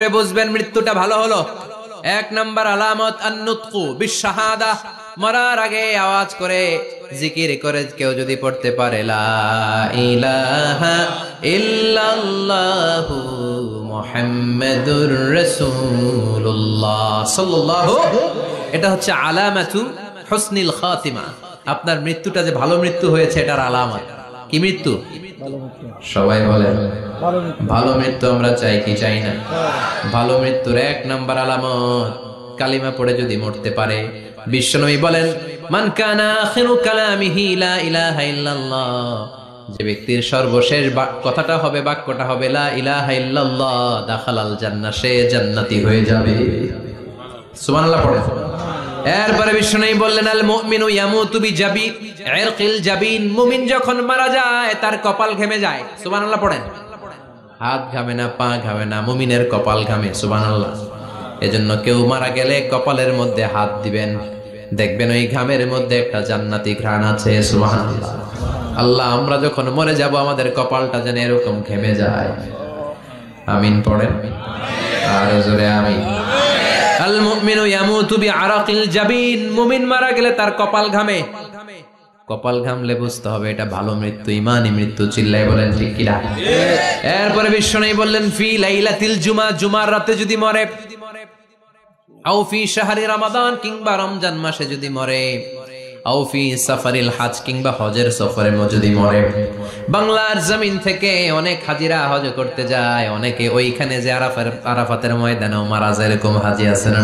বুঝবেন মৃত্যুটা ভালো হলো। এক নাম্বার আলামত আন-নুতকু বিশ-শাহাদা, মরার আগে আওয়াজ করে জিকির করে কেউ যদি পড়তে পারে লা ইলাহা ইল্লাল্লাহু মুহাম্মাদুর রাসূলুল্লাহ সাল্লাল্লাহু, এটা হচ্ছে আলামাতু হুসনিল খাতিমা। আপনার মৃত্যুটা যে ভালো মৃত্যু হয়েছে এটার আলামত। কি মৃত্যু? সবাই বলেন ভালো মৃত্যু আমরা চাই কি চাই না? ভালো মৃত্যুর এক নাম্বার আলামত কালিমা পড়ে যদি মরতে পারে। বিশ্বনবী বলেন মান কানা আখিরু কালামিহি লা ইলাহা ইল্লাল্লাহ, যে ব্যক্তির সর্বশেষ কথাটা হবে, বাক্যটা হবে লা ইলাহা ইল্লাল্লাহ, দাখালাল জান্নাহ, সে জান্নাতি হয়ে যাবে। সুবহানাল্লাহ পড়ে। এরপরে বিশ্বনবী বললেন আল মুমিনু ইয়ামুতু বিজাবি ইরকিল জাবিন, মুমিন যখন মারা যায় তার কপাল ঘেমে যায়। সুবহানাল্লাহ পড়েন। হাত ঘামে না, পা ঘামে না, মুমিনের কপাল ঘামে। সুবহানাল্লাহ। এজন্য কেউ মারা গেলে কপালের মধ্যে হাত দিবেন, দেখবেন ওই ঘামের মধ্যে একটা জান্নাতি ঘ্রাণ আছে। সুবহানাল্লাহ। আল্লাহ, আমরা যখন মরে যাব আমাদের কপালটা যেন এরকম ঘেমে যায়। আমিন পড়েন আর জোরে আমিন। আল মুমিনু ইয়ামুতু বিআরাকিল জাবিন, মুমিন মারা গেলে তার কপাল ঘামে। কপাল ঘামলে বুঝতে হবে এটা ভালো মৃত্যু, ঈমানি মৃত্যু। চিল্লায় বলেন ঠিক কি না? এরপরে বিশ্বনবী বললেন ফি লাইলাতিল জুমা, জুমার রাতে যদি মরে, আও ফি শাহরি রমাদান, কিংবা রমজান মাসে যদি মরে, আও ফি সাফারিল হজ, কিংবা হজের সফরে যদি মরে। বাংলার জমিন থেকে অনেক হাজিরা হজ করতে যায়, অনেকে ওইখানে যে আরাফাতের ময়দানেও মারা যায়, এরকম হাজি আছে না?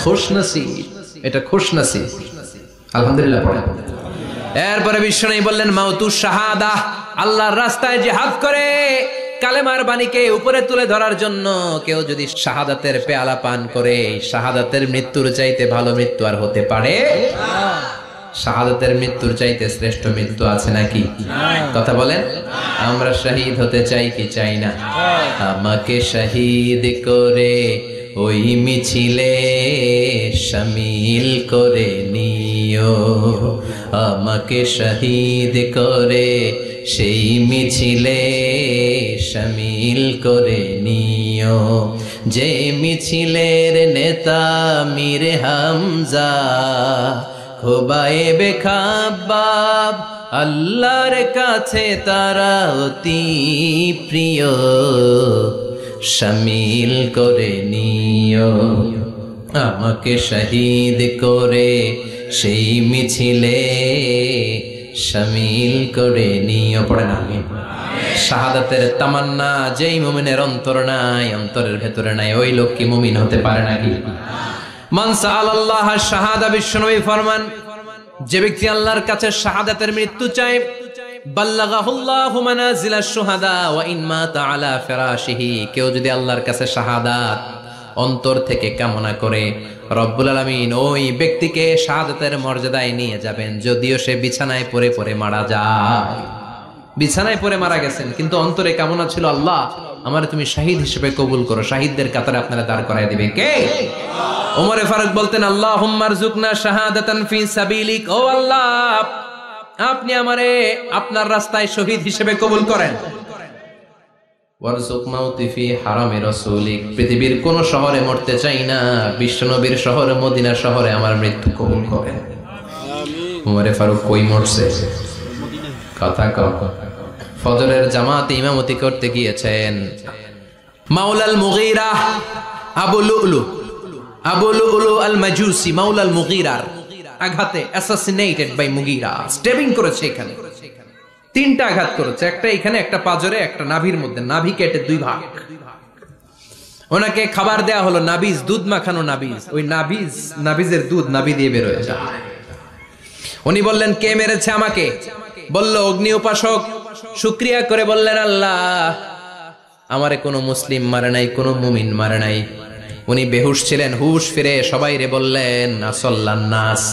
খুশনসিব, এটা খুশনসিব। আলহামদুলিল্লাহ পড়ে। এরপরে বিশ্বনবী বললেন মাউতু শাহাদা, আল্লাহর রাস্তায় জিহাদ করে কালেমার বাণীকে উপরে তুলে ধরার জন্য কেউ যদি শাহাদাতের পেয়ালা পান করে, শাহাদাতের মৃত্যুর চাইতে ভালো মৃত্যু আর হতে পারে? শাহাদাতের মৃত্যুর চাইতে শ্রেষ্ঠ মৃত্যু আছে নাকি? কথা বলেন। আমরা শহীদ হতে চাই কি চাই না? আমাকে শহীদ করে ওই মিছিলে শামিল করে নিও, আমাকে শহীদ করে সেই মিছিলে শামিল করে নিও, যে মিছিলের নেতা মীর হামজা, খোবায়েবে খাব্বাব, আল্লাহর কাছে তারা অতি প্রিয়, শামিল করে নিও, আমাকে শহীদ করে সেই মিছিলে শামিল করে নিও। পড়ে না? শাহাদাতের তামান্না যেই মুমিনের অন্তর নাই, অন্তরের ভেতরে নাই, ওই লোক কি মুমিন হতে পারে নাকি? মান সাআলাল্লাহ শাহাদা, বিশ্বনবী ফরমান যে ব্যক্তি আল্লাহর কাছে শাহাদাতের মৃত্যু চায়, বাল্লাগাহুল্লাহু মানাজিলাশ শুহাদা ওয়া ইন মাতা আলা ফিরাশিহি, কেউ যদি আল্লাহর কাছে শাহাদাত অন্তর থেকে কামনা করে, রব্বুল আলামিন ওই ব্যক্তিকে শাহাদাতের মর্যাদায় নিয়ে যাবেন, যদিও সে বিছানায় পড়ে পড়ে মারা যায়। বিছানায় পড়ে মারা গেছেন, কিন্তু অন্তরে কামনা ছিল আল্লাহ আমারে তুমি শাহিদ হিসেবে কবুল করো। শাহিদদের কাতারে আপনারা দাঁড় করায় দিবে কে? ওমরে ফারুক বলতেন আল্লাহুম্মা রযুকনা শাহাদাতান ফি সাবিলিক, ও আল্লাহ আপনি আমারে আপনার রাস্তায় শহীদ হিসেবে কবুল করেন। ওয়ারযুক মাউতি ফি হারামি রাসূলিক, পৃথিবীর কোন শহরে মরতে চাই না, বিশ্বনবীর শহরে মদিনা শহরে আমার মৃত্যু কবুল করেন। আমিন। ওমরে ফারুক কই মরছে? কথা কম। ফজরের জামাতে ইমামতি করতে গিয়েছেন মাওলাল মুগীরা আবু লুলু আল মাজুসি, মাওলাল মুগীরার আঘাতে অ্যাসাসিনেটেড বাই মুগীরা, স্টেবিং করেছে। এখানে তিনটা আঘাত করেছে, একটা এখানে, একটা পাজরে, একটা নাভির মধ্যে, নাভি কেটে দুই ভাগ। ওনাকে খাবার দেয়া হলো নাবিজ, দুধ মাখানো নাবিজ, ওই নাবিজের দুধ নাভি দিয়ে বের হয়ে যায়। উনি বললেন কে মেরেছে আমাকে? বলল অগ্নি উপাসক। শুকরিয়া করে বললেন আল্লাহ আমারে কোনো মুসলিম মারে নাই, কোনো মুমিন মারে নাই। উনি বেহুশ ছিলেন, হুশ ফিরে সবাই রে বললেন আসল্লান নাস,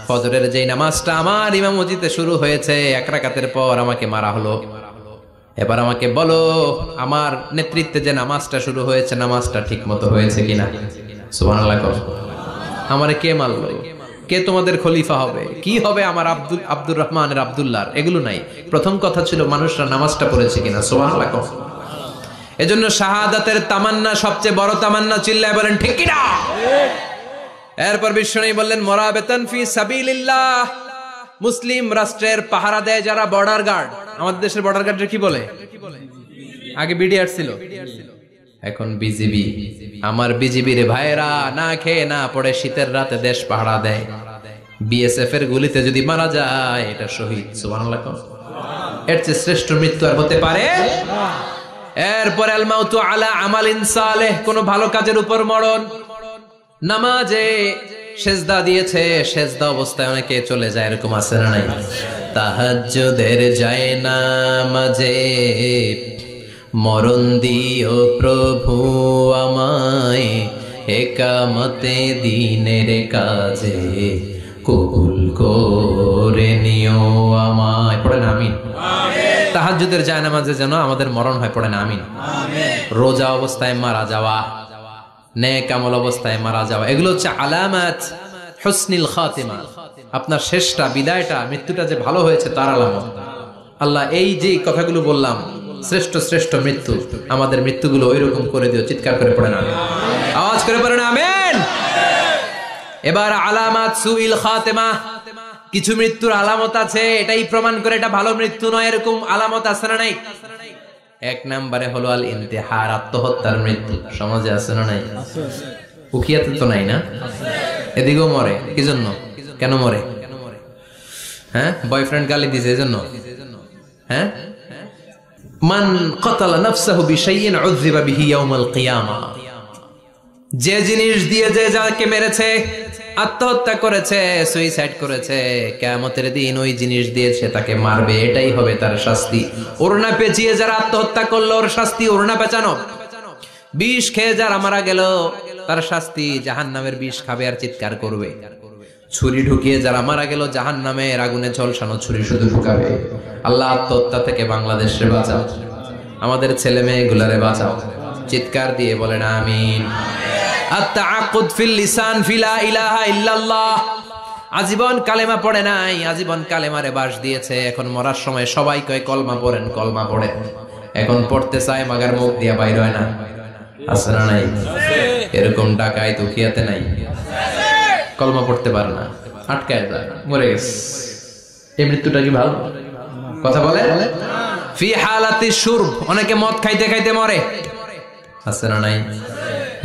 ফজরের যেই নামাজটা আমার ইমামতিতে শুরু হয়েছে, এক রাকাতের পর আমাকে মারা হলো। এবার আমাকে বলো আমার নেতৃত্বে যে নামাজটা শুরু হয়েছে, নামাজটা ঠিক মতো হয়েছে কিনা? সুবহানাল্লাহ। আমারে কে মারলো? কে তোমাদের খলিফা হবে? কি হবে আমার আব্দুর রহমানের আব্দুল্লাহর? এগুলো নাই। প্রথম কথা ছিল মানুষরা নামাজটা পড়েছে কিনা। সুবহানাল্লাহ। এজন্য শাহাদাতের তামান্না সবচেয়ে বড় তামান্না, চিল্লায় বলেন ঠিক কি না? এরপর বিশ্বনবী বললেন মুরাবাতান ফি সাবিলিল্লাহ, মুসলিম রাষ্ট্রের পাহারা দেয় যারা বর্ডার গার্ড। আমাদের দেশের বর্ডার গার্ডের কি বলে? আগে বিডিআর ছিল, এখন বিজিবি। আমার বিজিবির ভাইয়েরা না খেয়ে না পড়ে শীতের রাতে দেশ পাহারা দেয়। বিএসএফ এর গুলিতে যদি মারা যায় এটা শহীদ। সুবহানাল্লাহ। এর চেয়ে শ্রেষ্ঠ মৃত্যু আর হতে পারে? এরপর আল মাউতু আলা আমালিন সালেহ, কোন ভালো কাজের উপর মরণ। নামাজে সেজদা দিয়েছে, সেজদা অবস্থায় অনেকে চলে যায়, এরকম আছে না নাই? তাহাজ্জুদের যায় নামাজে মরণ দিও প্রভু আমায়, একামতে দিনের কাজে কবুল করে নিও আমায়। পড়েন আমিন। তাহাজ্জুদের যায় নামাজে যেন আমাদের মরণ হয়, পড়েন আমিন। রোজা অবস্থায় মারা যাওয়া, নেক আমল অবস্থায় মারা যাওয়া, এগুলো হচ্ছে আলামাত হুসনিল খাতিমা। আপনার শেষটা, বিদায়টা, মৃত্যুটা যে ভালো হয়েছে তার আলামত। আল্লাহ এই যে কথাগুলো বললাম, শ্রেষ্ঠ শ্রেষ্ঠ মৃত্যু, আমাদের মৃত্যুগুলো ওইরকম করে দিও। চিৎকার করে পড়েন আমিন, আওয়াজ করে পড়েন আমিন। এবার আলামাত সুইল খাতিমা, কিছু মৃত্যুর আলামত আছে, এটাই প্রমাণ করে এটা ভালো মৃত্যু নয়, এরকম আলামত আছে না নাই? এক নম্বরে হলো আল ইন্তিহার, আত্মহত্যার মৃত্যু। সমাজে আছে না নাই? উখিয়াতে তো নাই না? এদিকেও মরে, কি জন্য? কেন মরে? হ্যাঁ, বয়ফ্রেন্ড গালি দিয়েছে এজন্য? হ্যাঁ, মান ক্বাতালা নাফসাহু বিশাইইন উযযিবা বিহি ইয়াউমাল কিয়ামা, যে জিনিস দিয়ে যে যাকে মেরেছে, আত্মহত্যা করেছে, সুইসাইড করেছে, কিয়ামতের দিন ওই জিনিস দিয়েছে তাকে মারবে, এটাই হবে তার শাস্তি। ওড়না পেঁচিয়ে যারা আত্মহত্যা করলো ওর শাস্তি ওড়না পেঁচানো। বিষ খেয়ে যারা মারা গেল তার শাস্তি জাহান্নামের বিষ খাবে আর চিৎকার করবে। ছুরি ঢুকিয়ে যারা মারা গেল জাহান্নামের আগুনে ঝলসানো ছুরি শুধু ঢুকাবে। আল্লাহ আত্মহত্যা থেকে বাংলাদেশে বাঁচাও, আমাদের ছেলে মেয়েগুলারে বাঁচাও। চিৎকার দিয়ে বলেন আমিন। আত-তাআক্কুদ ফিল লিসান ফি লা ইলাহা ইল্লাল্লাহ, আজীবন কালেমা পড়ে নাই, আজীবন কালেমারে বাস দিয়েছে, এখন মরার সময় সবাই কয় কলমা পড়েন, কলমা পড়েন। এখন পড়তে চায় মাগার মুখ দিয়া বাইর হয় না, আছে না নাই? এরকম ডাকায় দুখিয়াতে নাই, কলমা পড়তে পারে না, আটকায় যায়, মরে গেছে। এই মৃত্যুটা কি ভালো কথা বলে? ফি হালাতি শুরব, অনেকে মদ খাইতে খাইতে মরে, আছে না নাই?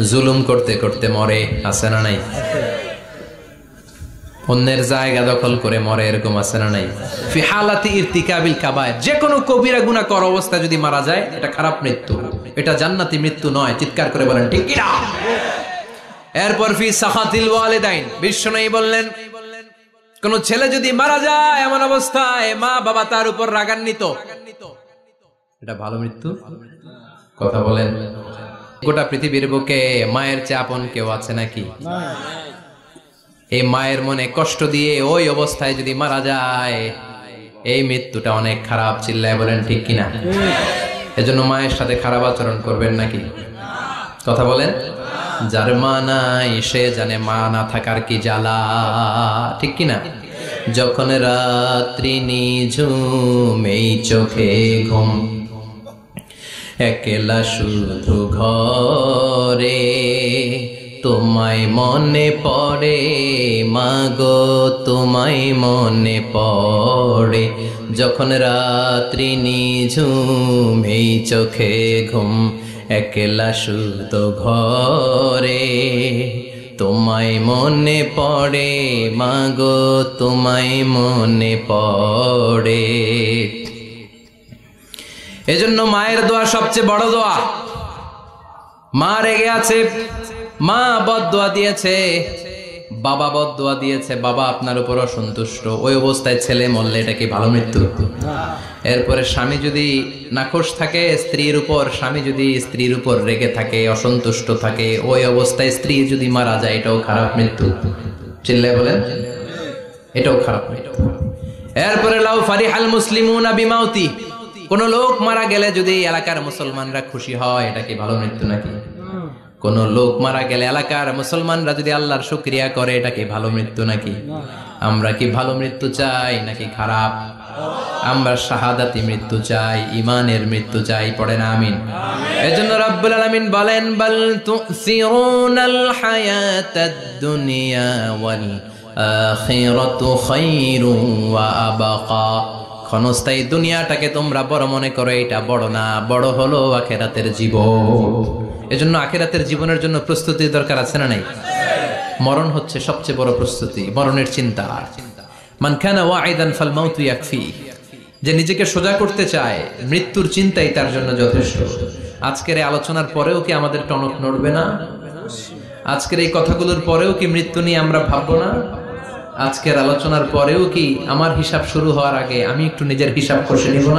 জুলুম করতে করতে মরে, আছে না নাই? অন্যের জায়গা দখল করে মরে, এরকম আছে না নাই? ফি হালাতি ইরতিকাবিল কাবায়ের, যে কোনো কবিরা গুনাহ করা অবস্থায় যদি মারা যায় এটা খারাপ মৃত্যু, এটা জান্নাতি মৃত্যু নয়। চিৎকার করে বলেন ঠিক কি না? এরপর ফি সাখাতিল ওয়ালিদাইন, বিশ্বনবী বললেন কোন ছেলে যদি মারা যায় এমন অবস্থায় মা বাবা তার উপর রাগান্বিত, এটা ভালো মৃত্যু? কথা বলেন। গোটা পৃথিবীর বুকে মায়ের চেয়ে আপন কেউ আছে নাকি? এই মায়ের মনে কষ্ট দিয়ে ওই অবস্থায় যদি মারা যায় এই মৃত্যুটা অনেক খারাপ। চিল্লায় বলেন ঠিক কিনা? এজন্য মায়ের সাথে খারাপ আচরণ করবেন নাকি? কথা বলেন। যার মা নাই সে জানে মা না থাকার কি জ্বালা, ঠিক কিনা? যখন রাত্রি নিঝুম এই চোখে ঘুম, একলা শুধু ঘরে তোমায় মনে পড়ে মাগো, তোমায় মনে পড়ে। যখন রাত্রি নিঝুম এই চোখে ঘুম, একলা শুধু ঘরে তোমায় মনে পড়ে মাগো, তোমায় মনে পড়ে। এজন্য মায়ের দোয়া সবচেয়ে বড় দোয়া। মা রেগে আছে, মা বদদোয়া দিয়েছে, বাবা বদদোয়া দিয়েছে, বাবা আপনার উপর অসন্তুষ্ট, ওই অবস্থায় ছেলে মরলে এটা কি ভালো মৃত্যু? এরপরে স্বামী যদি নাখোশ থাকে স্ত্রীর উপর, স্বামী যদি স্ত্রীর উপর রেগে থাকে, অসন্তুষ্ট থাকে, ওই অবস্থায় স্ত্রী যদি মারা যায় এটাও খারাপ মৃত্যু। চিল্লায় বলেন এটাও খারাপ মৃত্যু। এরপরে লাউ ফারিহাল মুসলিমুনা বিমাউতি, কোন লোক মারা গেলে যদি এলাকার মুসলমানরা খুশি হয় এটা কি ভালো মৃত্যু নাকি? কোন লোক মারা গেলে এলাকার মুসলমানরা যদি আল্লাহর শুকরিয়া করে এটা কি ভালো মৃত্যু নাকি? আমরা কি ভালো মৃত্যু চাই নাকি খারাপ? আমরা শাহাদাতি মৃত্যু চাই, ইমানের মৃত্যু চাই, পড়েন আমিন। এজন্য রাব্বুল আলামিন বলেন, বাল তুসিরুনাল হায়াতাদ দুনিয়া ওয়াল আখিরাতু খায়রুন ওয়া আবকা। ক্ষণস্থায়ী দুনিয়াটাকে তোমরা বড় মনে করো, এটা বড় না, বড় হলো আখিরাতের জীবন। এজন্য আখিরাতের জীবনের জন্য প্রস্তুতির দরকার আছে না নাই? মরণ হচ্ছে সবচেয়ে বড় প্রস্তুতি, মরণের চিন্তা। মান কানা ওয়াইদান ফাল মাউতু ইয়াকফি, যে নিজেকে সোজা করতে চায় মৃত্যুর চিন্তাই তার জন্য যথেষ্ট। আজকের এই আলোচনার পরেও কি আমাদের টনক নড়বে না? আজকের এই কথাগুলোর পরেও কি মৃত্যু নিয়ে আমরা ভাববো না? আজকের আলোচনার পরেও কি আমার হিসাব শুরু হওয়ার আগে আমি একটু নিজের হিসাব কষে নিব না?